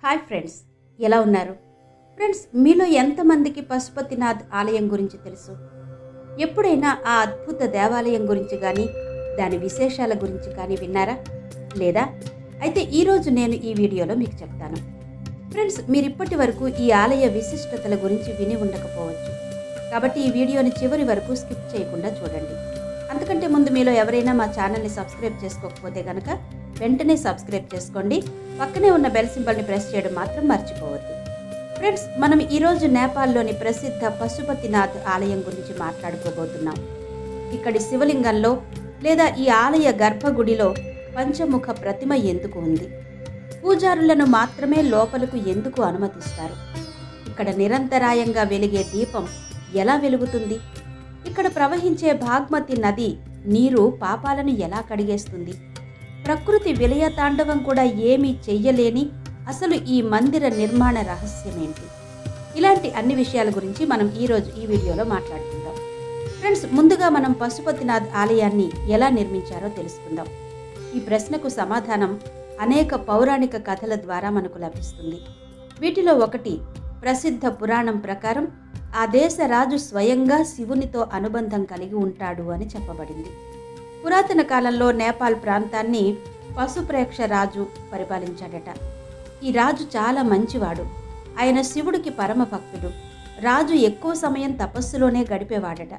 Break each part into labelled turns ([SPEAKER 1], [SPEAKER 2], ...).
[SPEAKER 1] Hi friends, ఎలా ఉన్నారు? Friends, మీలో ఎంతమందికి పశుపతినాథ్ ఆలయం గురించి తెలుసు? ఎప్పుడైనా ఆ అద్భుత దేవాలయం గురించి కానీ దాని విశేషాల గురించి కానీ విన్నారా? లేదా? అయితే ఈరోజు నేను ఈ వీడియోలో మీకు చెప్తాను. ఫ్రెండ్స్, మీరు ఇప్పటి వరకు ఈ ఆలయ విశిష్టతల గురించి విని ఉండకపోవచ్చు. కాబట్టి ఈ వీడియోని చివరి వరకు స్కిప్ చేయకుండా చూడండి. అంతకంటే ముందు మీలో ఎవరైనా మా ఛానల్ని సబ్స్క్రైబ్ చేసుకోకపోతే కనుక వెంటనే సబ్స్క్రైబ్ చేసుకోండి. పక్కనే ఉన్న బెల్ సింబల్ని ప్రెస్ చేయడం మాత్రం మర్చిపోవద్దు. ఫ్రెండ్స్, మనం ఈరోజు నేపాల్లోని ప్రసిద్ధ పశుపతినాథ్ ఆలయం గురించి మాట్లాడుకోబోతున్నాం. ఇక్కడి శివలింగంలో లేదా ఈ ఆలయ గర్భగుడిలో పంచముఖ ప్రతిమ ఎందుకు ఉంది? పూజారులను మాత్రమే లోపలకు ఎందుకు అనుమతిస్తారు? ఇక్కడ నిరంతరాయంగా వెలిగే దీపం ఎలా వెలుగుతుంది? ఇక్కడ ప్రవహించే భాగ్మతి నది నీరు పాపాలను ఎలా కడిగేస్తుంది? ప్రకృతి విలయ తాండవం కూడా ఏమీ చెయ్యలేని అసలు ఈ మందిర నిర్మాణ రహస్యమేంటి? ఇలాంటి అన్ని విషయాల గురించి మనం ఈరోజు ఈ వీడియోలో మాట్లాడుకుందాం. ఫ్రెండ్స్, ముందుగా మనం పశుపతినాథ్ ఆలయాన్ని ఎలా నిర్మించారో తెలుసుకుందాం. ఈ ప్రశ్నకు సమాధానం అనేక పౌరాణిక కథల ద్వారా మనకు లభిస్తుంది. వీటిలో ఒకటి ప్రసిద్ధ పురాణం ప్రకారం ఆ దేశ రాజు స్వయంగా శివునితో అనుబంధం కలిగి ఉంటాడు అని చెప్పబడింది. పురాతన కాలంలో నేపాల్ ప్రాంతాన్ని పశుప్రేక్ష రాజు పరిపాలించాడట. ఈ రాజు చాలా మంచివాడు. ఆయన శివుడికి పరమ భక్తుడు. రాజు ఎక్కువ సమయం తపస్సులోనే గడిపేవాడట.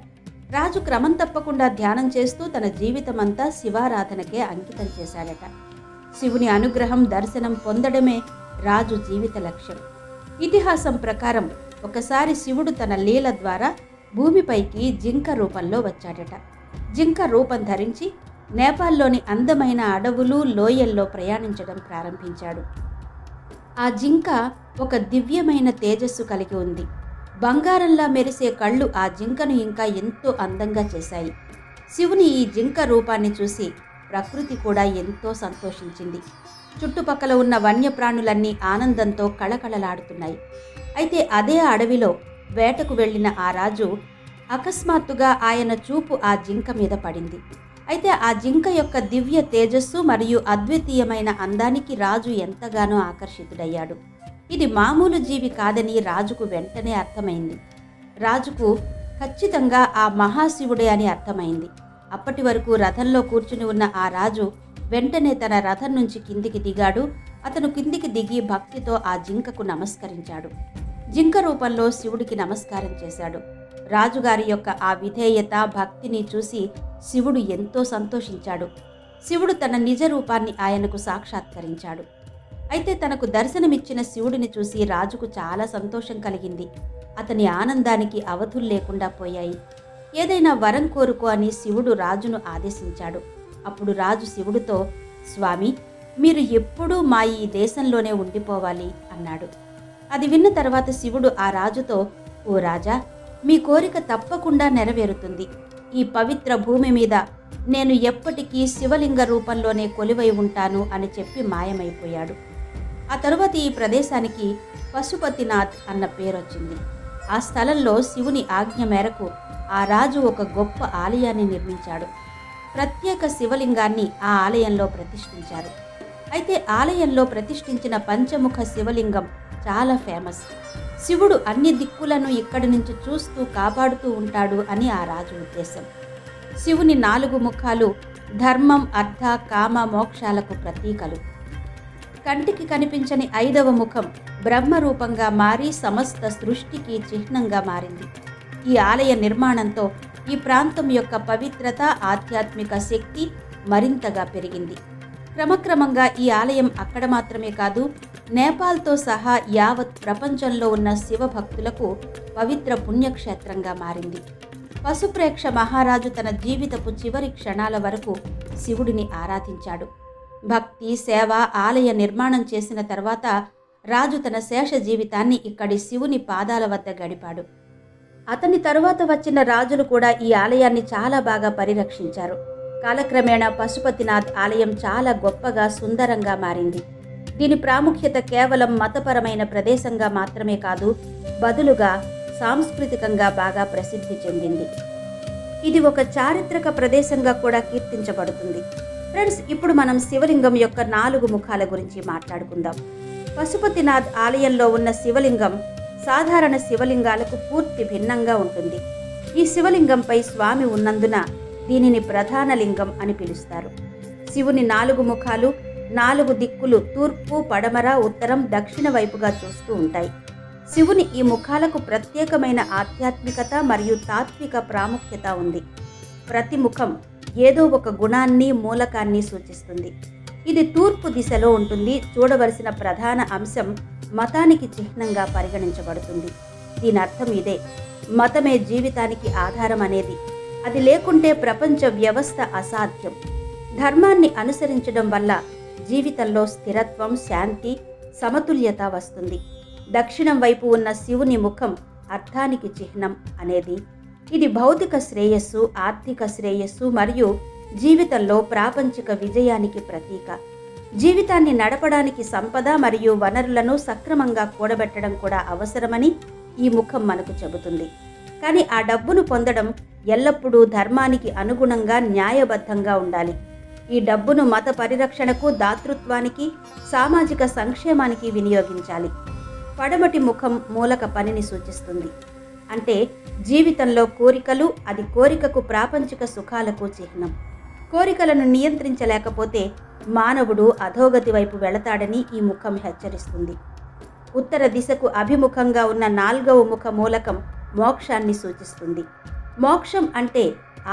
[SPEAKER 1] రాజు క్రమం తప్పకుండా ధ్యానం చేస్తూ తన జీవితమంతా శివారాధనకే అంకితం చేశాడట. శివుని అనుగ్రహం దర్శనం పొందడమే రాజు జీవిత లక్ష్యం. ఇతిహాసం ప్రకారం ఒకసారి శివుడు తన లీల ద్వారా భూమిపైకి జింక రూపంలో వచ్చాడట. జింక రూపం ధరించి నేపాల్లోని అందమైన అడవులు లోయల్లో ప్రయాణించడం ప్రారంభించాడు. ఆ జింక ఒక దివ్యమైన తేజస్సు కలిగి ఉంది. బంగారంలా మెరిసే కళ్ళు ఆ జింకను ఇంకా ఎంతో అందంగా చేశాయి. శివుని ఈ జింక రూపాన్ని చూసి ప్రకృతి కూడా ఎంతో సంతోషించింది. చుట్టుపక్కల ఉన్న వన్యప్రాణులన్నీ ఆనందంతో కళకళలాడుతున్నాయి. అయితే అదే అడవిలో వేటకు వెళ్లిన ఆ రాజు అకస్మాత్తుగా ఆయన చూపు ఆ జింక మీద పడింది. అయితే ఆ జింక యొక్క దివ్య తేజస్సు మరియు అద్వితీయమైన అందానికి రాజు ఎంతగానో ఆకర్షితుడయ్యాడు. ఇది మామూలు జీవి కాదని రాజుకు వెంటనే అర్థమైంది. రాజుకు ఖచ్చితంగా ఆ మహాశివుడే అని అర్థమైంది. అప్పటి వరకు రథంలో కూర్చుని ఉన్న ఆ రాజు వెంటనే తన రథం నుంచి కిందికి దిగాడు. అతను కిందికి దిగి భక్తితో ఆ జింకకు నమస్కరించాడు. జింక రూపంలో శివుడికి నమస్కారం చేశాడు. రాజుగారి యొక్క ఆ విధేయత, భక్తిని చూసి శివుడు ఎంతో సంతోషించాడు. శివుడు తన నిజ రూపాన్ని ఆయనకు సాక్షాత్కరించాడు. అయితే తనకు దర్శనమిచ్చిన శివుడిని చూసి రాజుకు చాలా సంతోషం కలిగింది. అతని ఆనందానికి అవధులు లేకుండా పోయాయి. ఏదైనా వరం కోరుకో అని శివుడు రాజును ఆదేశించాడు. అప్పుడు రాజు శివుడితో, స్వామి, మీరు ఎప్పుడూ మా ఈ దేశంలోనే ఉండిపోవాలి అన్నాడు. అది విన్న తర్వాత శివుడు ఆ రాజుతో, ఓ రాజా, మీ కోరిక తప్పకుండా నెరవేరుతుంది. ఈ పవిత్ర భూమి మీద నేను ఎప్పటికీ శివలింగ రూపంలోనే కొలువై ఉంటాను అని చెప్పి మాయమైపోయాడు. ఆ తరువాత ఈ ప్రదేశానికి పశుపతినాథ్ అన్న పేరొచ్చింది. ఆ స్థలంలో శివుని ఆజ్ఞ మేరకు ఆ రాజు ఒక గొప్ప ఆలయాన్ని నిర్మించాడు. ప్రత్యేక శివలింగాన్ని ఆ ఆలయంలో ప్రతిష్ఠించారు. అయితే ఆలయంలో ప్రతిష్ఠించిన పంచముఖ శివలింగం చాలా ఫేమస్. శివుడు అన్ని దిక్కులను ఇక్కడి నుంచి చూస్తూ కాపాడుతూ ఉంటాడు అని ఆ రాజు ఉద్దేశం. శివుని 4 ముఖాలు ధర్మం, అర్థ, కామ, మోక్షాలకు ప్రతీకలు. కంటికి కనిపించని 5వ ముఖం బ్రహ్మరూపంగా మారి సమస్త సృష్టికి చిహ్నంగా మారింది. ఈ ఆలయ నిర్మాణంతో ఈ ప్రాంతం యొక్క పవిత్రత, ఆధ్యాత్మిక శక్తి మరింతగా పెరిగింది. క్రమక్రమంగా ఈ ఆలయం అక్కడ మాత్రమే కాదు, నేపాల్తో సహా యావత్ ప్రపంచంలో ఉన్న శివభక్తులకు పవిత్ర పుణ్యక్షేత్రంగా మారింది. పశుప్రేక్ష మహారాజు తన జీవితపు చివరి క్షణాల వరకు శివుడిని ఆరాధించాడు. భక్తి, సేవ, ఆలయ నిర్మాణం చేసిన తర్వాత రాజు తన శేష జీవితాన్ని ఇక్కడి శివుని పాదాల వద్ద గడిపాడు. అతని తరువాత వచ్చిన రాజులు కూడా ఈ ఆలయాన్ని చాలా బాగా పరిరక్షించారు. కాలక్రమేణా పశుపతినాథ్ ఆలయం చాలా గొప్పగా, సుందరంగా మారింది. దీని ప్రాముఖ్యత కేవలం మతపరమైన ప్రదేశంగా మాత్రమే కాదు, బదులుగా సాంస్కృతికంగా బాగా ప్రసిద్ధి చెందింది. ఇది ఒక చారిత్రక ప్రదేశంగా కూడా కీర్తించబడుతుంది. ఫ్రెండ్స్, ఇప్పుడు మనం శివలింగం యొక్క 4 ముఖాల గురించి మాట్లాడుకుందాం. పశుపతినాథ్ ఆలయంలో ఉన్న శివలింగం సాధారణ శివలింగాలకు పూర్తి భిన్నంగా ఉంటుంది. ఈ శివలింగంపై స్వామి ఉన్నందున దీనిని ప్రధాన లింగం అని పిలుస్తారు. శివుని 4 ముఖాలు 4 దిక్కులు తూర్పు, పడమర, ఉత్తరం, దక్షిణ వైపుగా చూస్తూ ఉంటాయి. శివుని ఈ ముఖాలకు ప్రత్యేకమైన ఆధ్యాత్మికత మరియు తాత్విక ప్రాముఖ్యత ఉంది. ప్రతి ముఖం ఏదో ఒక గుణాన్ని, మూలకాన్ని సూచిస్తుంది. ఇది తూర్పు దిశలో ఉంటుంది. చూడవలసిన ప్రధాన అంశం మతానికి చిహ్నంగా పరిగణించబడుతుంది. దీని అర్థం ఇదే: మతమే జీవితానికి ఆధారం అనేది. అది లేకుంటే ప్రపంచ వ్యవస్థ అసాధ్యం. ధర్మాన్ని అనుసరించడం వల్ల జీవితంలో స్థిరత్వం, శాంతి, సమతుల్యత వస్తుంది. దక్షిణం వైపు ఉన్న శివుని ముఖం అర్థానికి చిహ్నం అనేది. ఇది భౌతిక శ్రేయస్సు, ఆర్థిక శ్రేయస్సు మరియు జీవితంలో ప్రాపంచిక విజయానికి ప్రతీక. జీవితాన్ని నడపడానికి సంపద మరియు వనరులను సక్రమంగా కూడబెట్టడం కూడా అవసరమని ఈ ముఖం మనకు చెబుతుంది. కానీ ఆ డబ్బును పొందడం ఎల్లప్పుడూ ధర్మానికి అనుగుణంగా, న్యాయబద్ధంగా ఉండాలి. ఈ డబ్బును మత పరిరక్షణకు, దాతృత్వానికి, సామాజిక సంక్షేమానికి వినియోగించాలి. పడమటి ముఖం మూలక పనిని సూచిస్తుంది. అంటే జీవితంలో కోరికలు, అది కోరికకు, ప్రాపంచిక సుఖాలకు చిహ్నం. కోరికలను నియంత్రించలేకపోతే మానవుడు అధోగతి వైపు వెళతాడని ఈ ముఖం హెచ్చరిస్తుంది. ఉత్తర దిశకు అభిముఖంగా ఉన్న 4వ ముఖ మూలకం మోక్షాన్ని సూచిస్తుంది. మోక్షం అంటే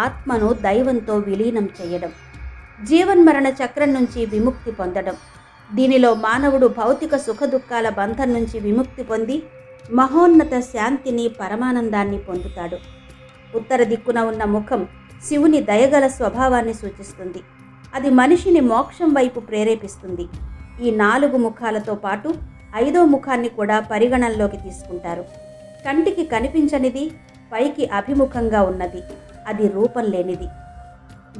[SPEAKER 1] ఆత్మను దైవంతో విలీనం చేయడం, జీవన్మరణ చక్రం నుంచి విముక్తి పొందడం. దీనిలో మానవుడు భౌతిక సుఖదుఖాల బంధం నుంచి విముక్తి పొంది మహోన్నత శాంతిని, పరమానందాన్ని పొందుతాడు. ఉత్తర దిక్కున ఉన్న ముఖం శివుని దయగల స్వభావాన్ని సూచిస్తుంది. అది మనిషిని మోక్షం వైపు ప్రేరేపిస్తుంది. ఈ 4 ముఖాలతో పాటు 5వ ముఖాన్ని కూడా పరిగణనలోకి తీసుకుంటారు. కంటికి కనిపించనిది, పైకి అభిముఖంగా ఉన్నది. అది రూపం లేనిది,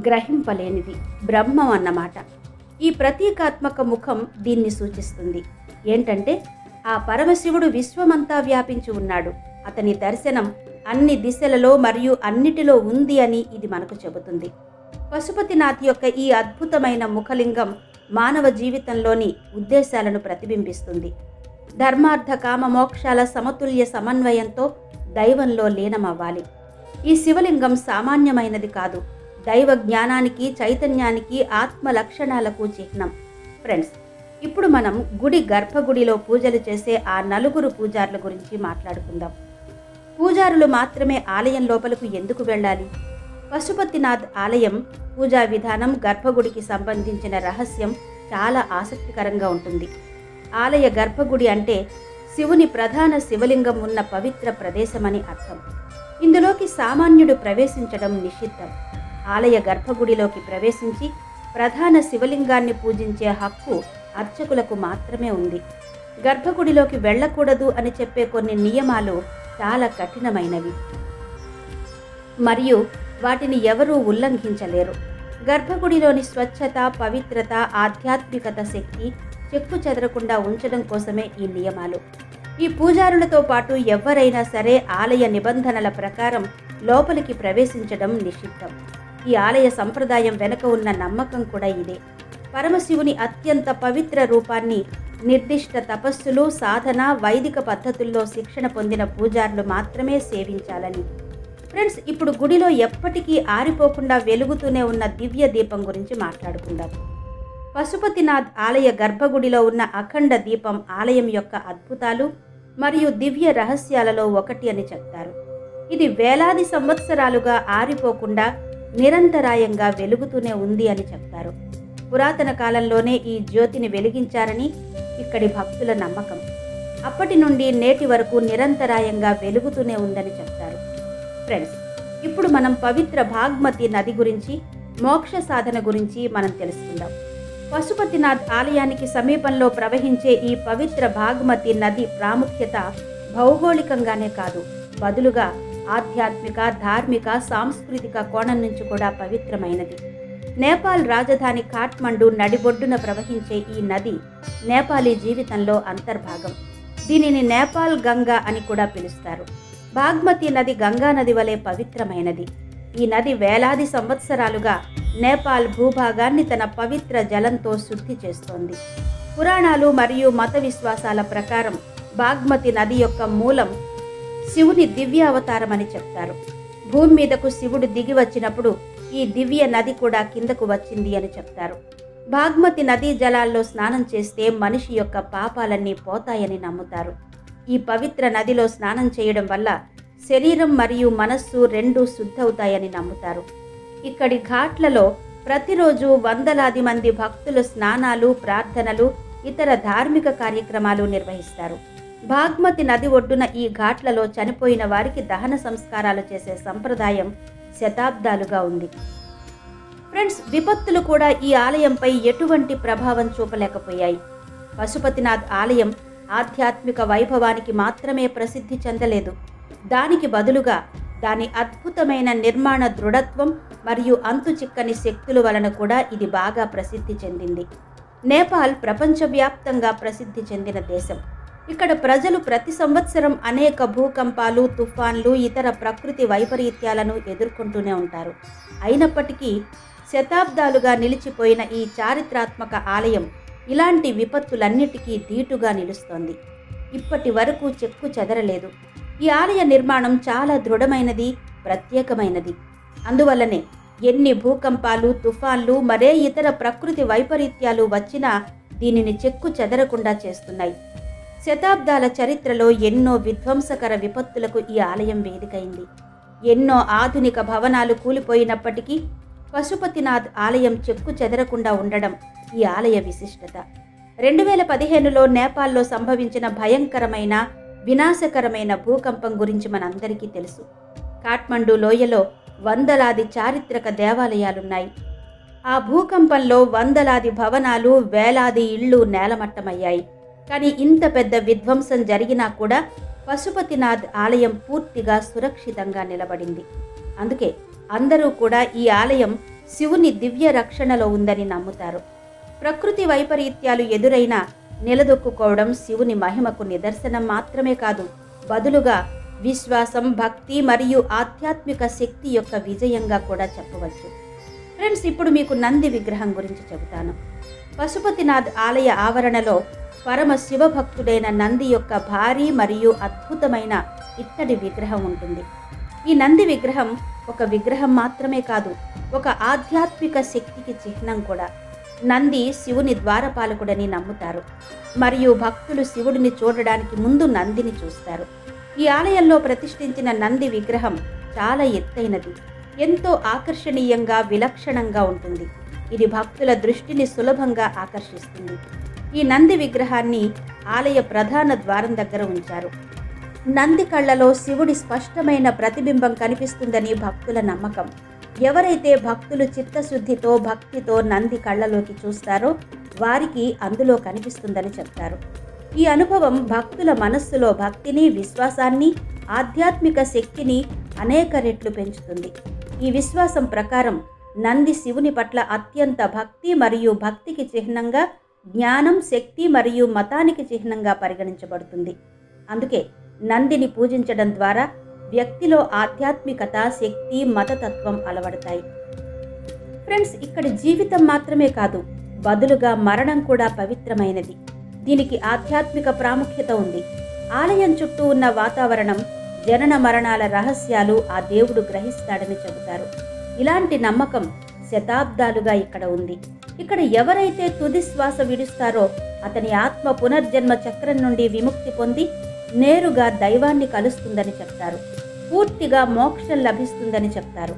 [SPEAKER 1] గ్రహింపలేనిది, బ్రహ్మం అన్నమాట. ఈ ప్రతీకాత్మక ముఖం దీన్ని సూచిస్తుంది. ఏంటంటే ఆ పరమశివుడు విశ్వమంతా వ్యాపించి ఉన్నాడు. అతని దర్శనం అన్ని దిశలలో మరియు అన్నిటిలో ఉంది అని ఇది మనకు చెబుతుంది. పశుపతినాథ్ యొక్క ఈ అద్భుతమైన ముఖలింగం మానవ జీవితంలోని ఉద్దేశాలను ప్రతిబింబిస్తుంది. ధర్మార్థ కామ మోక్షాల సమతుల్య సమన్వయంతో దైవంలో లీనమవ్వాలి. ఈ శివలింగం సామాన్యమైనది కాదు. దైవ జ్ఞానానికి, చైతన్యానికి, ఆత్మ లక్షణాలకు చిహ్నం. ఫ్రెండ్స్, ఇప్పుడు మనం గుడి గర్భగుడిలో పూజలు చేసే ఆ 4 పూజారుల గురించి మాట్లాడుకుందాం. పూజారులు మాత్రమే ఆలయం లోపలకు ఎందుకు వెళ్ళాలి? పశుపతినాథ్ ఆలయం పూజా విధానం, గర్భగుడికి సంబంధించిన రహస్యం చాలా ఆసక్తికరంగా ఉంటుంది. ఆలయ గర్భగుడి అంటే శివుని ప్రధాన శివలింగం ఉన్న పవిత్ర ప్రదేశమని అర్థం. ఇందులోకి సామాన్యుడు ప్రవేశించడం నిషిద్ధం. ఆలయ గర్భగుడిలోకి ప్రవేశించి ప్రధాన శివలింగాన్ని పూజించే హక్కు అర్చకులకు మాత్రమే ఉంది. గర్భగుడిలోకి వెళ్ళకూడదు అని చెప్పే కొన్ని నియమాలు చాలా కఠినమైనవి మరియు వాటిని ఎవరూ ఉల్లంఘించలేరు. గర్భగుడిలోని స్వచ్ఛత, పవిత్రత, ఆధ్యాత్మికత శక్తి చెక్కు చెదరకుండా ఉంచడం కోసమే ఈ నియమాలు. ఈ పూజారులతో పాటు ఎవరైనా సరే ఆలయ నిబంధనల ప్రకారం లోపలికి ప్రవేశించడం నిషిద్ధం. ఈ ఆలయ సంప్రదాయం వెనుక ఉన్న నమ్మకం కూడా ఇదే. పరమశివుని అత్యంత పవిత్ర రూపాన్ని నిర్దిష్ట తపస్సులు, సాధన, వైదిక పద్ధతుల్లో శిక్షణ పొందిన పూజారులు మాత్రమే సేవించాలని. ఫ్రెండ్స్, ఇప్పుడు గుడిలో ఎప్పటికీ ఆరిపోకుండా వెలుగుతూనే ఉన్న దివ్య దీపం గురించి మాట్లాడుకుందాం. పశుపతినాథ్ ఆలయ గర్భగుడిలో ఉన్న అఖండ దీపం ఆలయం యొక్క అద్భుతాలు మరియు దివ్య రహస్యాలలో ఒకటి అని చెప్తారు. ఇది వేలాది సంవత్సరాలుగా ఆరిపోకుండా నిరంతరాయంగా వెలుగుతూనే ఉంది అని చెప్తారు. పురాతన కాలంలోనే ఈ జ్యోతిని వెలిగించారని ఇక్కడి భక్తుల నమ్మకం. అప్పటి నుండి నేటి వరకు నిరంతరాయంగా వెలుగుతూనే ఉందని చెప్తారు. ఫ్రెండ్స్, ఇప్పుడు మనం పవిత్ర భాగ్మతి నది గురించి, మోక్ష సాధన గురించి మనం తెలుసుకుందాం. పశుపతినాథ్ ఆలయానికి సమీపంలో ప్రవహించే ఈ పవిత్ర భాగ్మతి నది ప్రాముఖ్యత భౌగోళికంగానే కాదు, బదులుగా ఆధ్యాత్మిక, ధార్మిక, సాంస్కృతిక కోణం నుంచి కూడా పవిత్రమైనది. నేపాల్ రాజధాని ఖాట్మండు నడిబొడ్డున ప్రవహించే ఈ నది నేపాలీ జీవితంలో అంతర్భాగం. దీనిని నేపాల్ గంగా అని కూడా పిలుస్తారు. బాగ్మతి నది గంగా నది వలె పవిత్రమైనది. ఈ నది వేలాది సంవత్సరాలుగా నేపాల్ భూభాగాన్ని తన పవిత్ర జలంతో శుద్ధి చేస్తోంది. పురాణాలు మరియు మత విశ్వాసాల ప్రకారం బాగ్మతి నది యొక్క మూలం శివుని దివ్యావతారమని చెప్తారు. భూమి మీదకు శివుడు దిగి వచ్చినప్పుడు ఈ దివ్య నది కూడా కిందకు వచ్చింది అని చెప్తారు. బాగ్మతి నదీ జలాల్లో స్నానం చేస్తే మనిషి యొక్క పాపాలన్నీ పోతాయని నమ్ముతారు. ఈ పవిత్ర నదిలో స్నానం చేయడం వల్ల శరీరం మరియు మనస్సు రెండూ శుద్ధవుతాయని నమ్ముతారు. ఇక్కడి ఘాట్లలో ప్రతిరోజు వందలాది మంది భక్తులు స్నానాలు, ప్రార్థనలు, ఇతర ధార్మిక కార్యక్రమాలు నిర్వహిస్తారు. బాగ్మతి నది ఒడ్డున ఈ ఘాట్లలో చనిపోయిన వారికి దహన సంస్కారాలు చేసే సంప్రదాయం శతాబ్దాలుగా ఉంది. ఫ్రెండ్స్, విపత్తులు కూడా ఈ ఆలయంపై ఎటువంటి ప్రభావం చూపలేకపోయాయి. పశుపతినాథ్ ఆలయం ఆధ్యాత్మిక వైభవానికి మాత్రమే ప్రసిద్ధి చెందలేదు. దానికి బదులుగా దాని అద్భుతమైన నిర్మాణ దృఢత్వం మరియు అంతుచిక్కని శక్తుల వలన కూడా ఇది బాగా ప్రసిద్ధి చెందింది. నేపాల్ ప్రపంచవ్యాప్తంగా ప్రసిద్ధి చెందిన దేశం. ఇక్కడ ప్రజలు ప్రతి సంవత్సరం అనేక భూకంపాలు, తుఫాన్లు, ఇతర ప్రకృతి వైపరీత్యాలను ఎదుర్కొంటూనే ఉంటారు. అయినప్పటికీ శతాబ్దాలుగా నిలిచిపోయిన ఈ చారిత్రాత్మక ఆలయం ఇలాంటి విపత్తులన్నిటికీ ధీటుగా నిలుస్తోంది. ఇప్పటి వరకు చెక్కు చెదరలేదు. ఈ ఆలయ నిర్మాణం చాలా దృఢమైనది, ప్రత్యేకమైనది. అందువల్లనే ఎన్ని భూకంపాలు, తుఫాన్లు, మరే ఇతర ప్రకృతి వైపరీత్యాలు వచ్చినా దీనిని చెక్కు చెదరకుండా చేస్తున్నాయి. శతాబ్దాల చరిత్రలో ఎన్నో విధ్వంసకర విపత్తులకు ఈ ఆలయం వేదికైంది. ఎన్నో ఆధునిక భవనాలు కూలిపోయినప్పటికీ పశుపతినాథ్ ఆలయం చెక్కు చెదరకుండా ఉండడం ఈ ఆలయ విశిష్టత. 2015లో నేపాల్లో సంభవించిన భయంకరమైన, వినాశకరమైన భూకంపం గురించి మనందరికీ తెలుసు. కాఠ్మండు లోయలో వందలాది చారిత్రక దేవాలయాలున్నాయి. ఆ భూకంపంలో వందలాది భవనాలు, వేలాది ఇళ్ళు నేలమట్టమయ్యాయి. కానీ ఇంత పెద్ద విధ్వంసం జరిగినా కూడా పశుపతినాథ్ ఆలయం పూర్తిగా సురక్షితంగా నిలబడింది. అందుకే అందరూ కూడా ఈ ఆలయం శివుని దివ్య రక్షణలో ఉందని నమ్ముతారు. ప్రకృతి వైపరీత్యాలు ఎదురైనా నిలదొక్కుకోవడం శివుని మహిమకు నిదర్శనం మాత్రమే కాదు, బదులుగా విశ్వాసం, భక్తి మరియు ఆధ్యాత్మిక శక్తి యొక్క విజయంగా కూడా చెప్పవచ్చు. ఫ్రెండ్స్, ఇప్పుడు మీకు నంది విగ్రహం గురించి చెబుతాను. పశుపతినాథ్ ఆలయ ఆవరణలో పరమ శివభక్తుడైన నంది యొక్క భారీ మరియు అద్భుతమైన ఇత్తడి విగ్రహం ఉంటుంది. ఈ నంది విగ్రహం ఒక విగ్రహం మాత్రమే కాదు, ఒక ఆధ్యాత్మిక శక్తికి చిహ్నం కూడా. నంది శివుని ద్వారపాలకుడని నమ్ముతారు మరియు భక్తులు శివుడిని చూడడానికి ముందు నందిని చూస్తారు. ఈ ఆలయంలో ప్రతిష్ఠించిన నంది విగ్రహం చాలా ఎత్తైనది, ఎంతో ఆకర్షణీయంగా, విలక్షణంగా ఉంటుంది. ఇది భక్తుల దృష్టిని సులభంగా ఆకర్షిస్తుంది. ఈ నంది విగ్రహాన్ని ఆలయ ప్రధాన ద్వారం దగ్గర ఉంచారు. నంది కళ్ళలో శివుడి స్పష్టమైన ప్రతిబింబం కనిపిస్తుందని భక్తుల నమ్మకం. ఎవరైతే భక్తులు చిత్తశుద్ధితో, భక్తితో నంది కళ్ళలోకి చూస్తారో వారికి అందులో కనిపిస్తుందని చెప్తారు. ఈ అనుభవం భక్తుల మనస్సులో భక్తిని, విశ్వాసాన్ని, ఆధ్యాత్మిక శక్తిని అనేక రెట్లు పెంచుతుంది. ఈ విశ్వాసం ప్రకారం నంది శివుని పట్ల అత్యంత భక్తి మరియు భక్తికి చిహ్నంగా, జ్ఞానం, శక్తి మరియు మతానికి చిహ్నంగా పరిగణించబడుతుంది. అందుకే నందిని పూజించడం ద్వారా వ్యక్తిలో ఆధ్యాత్మికత, శక్తి, మతతత్వం అలవడతాయి. ఫ్రెండ్స్, ఇక్కడ జీవితం మాత్రమే కాదు, బదులుగా మరణం కూడా పవిత్రమైనది. దీనికి ఆధ్యాత్మిక ప్రాముఖ్యత ఉంది. ఆలయం చుట్టూ ఉన్న వాతావరణం, జనన మరణాల రహస్యాలు ఆ దేవుడు గ్రహిస్తాడని చెబుతారు. ఇలాంటి నమ్మకం శతాబ్దాలుగా ఇక్కడ ఉంది. ఇక్కడ ఎవరైతే తుది శ్వాస విడుస్తారో అతని ఆత్మ పునర్జన్మ చక్రం నుండి విముక్తి పొంది నేరుగా దైవాన్ని కలుస్తుందని చెప్తారు. పూర్తిగా మోక్షం లభిస్తుందని చెప్తారు.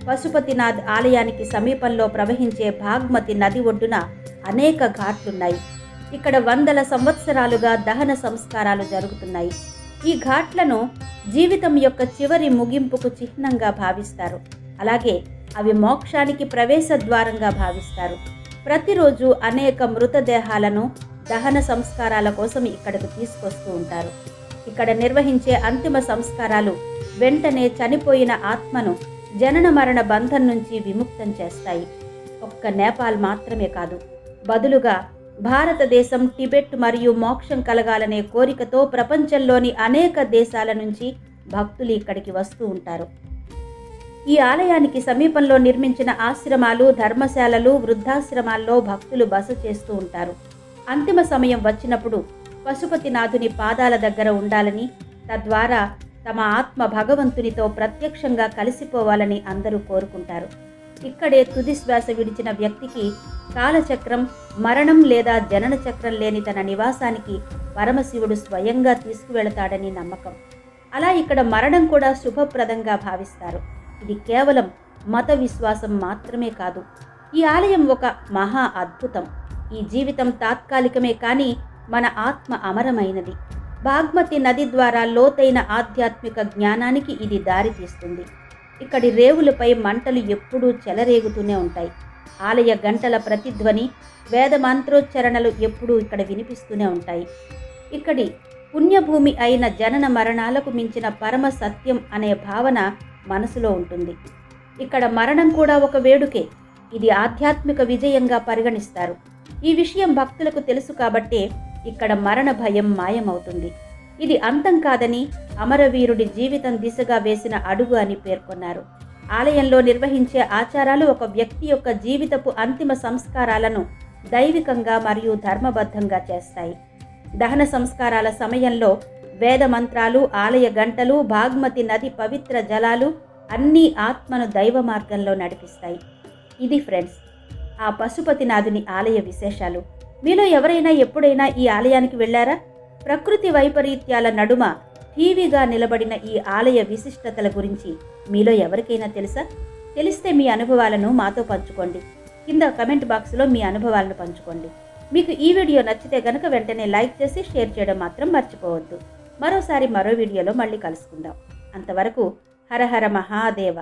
[SPEAKER 1] పశుపతినాథ్ ఆలయానికి సమీపంలో ప్రవహించే బాగ్మతి నది ఒడ్డున అనేక ఘాట్లున్నాయి. ఇక్కడ వందల సంవత్సరాలుగా దహన సంస్కారాలు జరుగుతున్నాయి. ఈ ఘాట్లను జీవితం యొక్క చివరి ముగింపుకు చిహ్నంగా భావిస్తారు. అలాగే అవి మోక్షానికి ప్రవేశ ద్వారంగా భావిస్తారు. ప్రతిరోజు అనేక మృతదేహాలను దహన సంస్కారాల కోసం ఇక్కడకు తీసుకొస్తూ ఉంటారు. ఇక్కడ నిర్వహించే అంతిమ సంస్కారాలు వెంటనే చనిపోయిన ఆత్మను జనన మరణ బంధం నుంచి విముక్తం చేస్తాయి. ఒక్క నేపాల్ మాత్రమే కాదు, బదులుగా భారతదేశం, టిబెట్ మరియు మోక్షం కలగాలనే కోరికతో ప్రపంచంలోని అనేక దేశాల నుంచి భక్తులు ఇక్కడికి వస్తూ ఉంటారు. ఈ ఆలయానికి సమీపంలో నిర్మించిన ఆశ్రమాలు, ధర్మశాలలు, వృద్ధాశ్రమాల్లో భక్తులు బస చేస్తూ ఉంటారు. అంతిమ సమయం వచ్చినప్పుడు పశుపతినాథుని పాదాల దగ్గర ఉండాలని, తద్వారా తమ ఆత్మ భగవంతునితో ప్రత్యక్షంగా కలిసిపోవాలని అందరూ కోరుకుంటారు. ఇక్కడే తుది శ్వాస విడిచిన వ్యక్తికి కాలచక్రం, మరణం లేదా జనన చక్రం లేని తన నివాసానికి పరమశివుడు స్వయంగా తీసుకువెళతాడని నమ్మకం. అలా ఇక్కడ మరణం కూడా శుభప్రదంగా భావిస్తారు. ఇది కేవలం మత విశ్వాసం మాత్రమే కాదు, ఈ ఆలయం ఒక మహా అద్భుతం. ఈ జీవితం తాత్కాలికమే కానీ మన ఆత్మ అమరమైనది. బాగ్మతి నది ద్వారా లోతైన ఆధ్యాత్మిక జ్ఞానానికి ఇది దారి తీస్తుంది. ఇక్కడి రేవులపై మంటలు ఎప్పుడూ చెలరేగుతూనే ఉంటాయి. ఆలయ గంటల ప్రతిధ్వని, వేద మంత్రోచ్చరణలు ఎప్పుడూ ఇక్కడ వినిపిస్తూనే ఉంటాయి. ఇక్కడి పుణ్యభూమి అయిన జనన మరణాలకు మించిన పరమ సత్యం అనే భావన మనసులో ఉంటుంది. ఇక్కడ మరణం కూడా ఒక వేడుకే. ఇది ఆధ్యాత్మిక విజయంగా పరిగణిస్తారు. ఈ విషయం భక్తులకు తెలుసు కాబట్టే ఇక్కడ మరణ భయం మాయమవుతుంది. ఇది అంతం కాదని, అమరవీరుడి జీవితం దిశగా వేసిన అడుగు అని పేర్కొన్నారు. ఆలయంలో నిర్వహించే ఆచారాలు ఒక వ్యక్తి యొక్క జీవితపు అంతిమ సంస్కారాలను దైవికంగా మరియు ధర్మబద్ధంగా చేస్తాయి. దహన సంస్కారాల సమయంలో వేద మంత్రాలు, ఆలయ గంటలు, బాగ్మతి నది పవిత్ర జలాలు అన్నీ ఆత్మను దైవ మార్గంలో నడిపిస్తాయి. ఇది ఫ్రెండ్స్, ఆ పశుపతినాథుని ఆలయ విశేషాలు. మీలో ఎవరైనా ఎప్పుడైనా ఈ ఆలయానికి వెళ్ళారా? ప్రకృతి వైపరీత్యాల నడుమ ఠీవిగా నిలబడిన ఈ ఆలయ విశిష్టతల గురించి మీలో ఎవరికైనా తెలుసా? తెలిస్తే మీ అనుభవాలను మాతో పంచుకోండి. కింద కమెంట్ బాక్స్లో మీ అనుభవాలను పంచుకోండి. మీకు ఈ వీడియో నచ్చితే గనక వెంటనే లైక్ చేసి షేర్ చేయడం మాత్రం మర్చిపోవద్దు. మరోసారి మరో వీడియోలో మళ్ళీ కలుసుకుందాం. అంతవరకు హర హర మహాదేవ.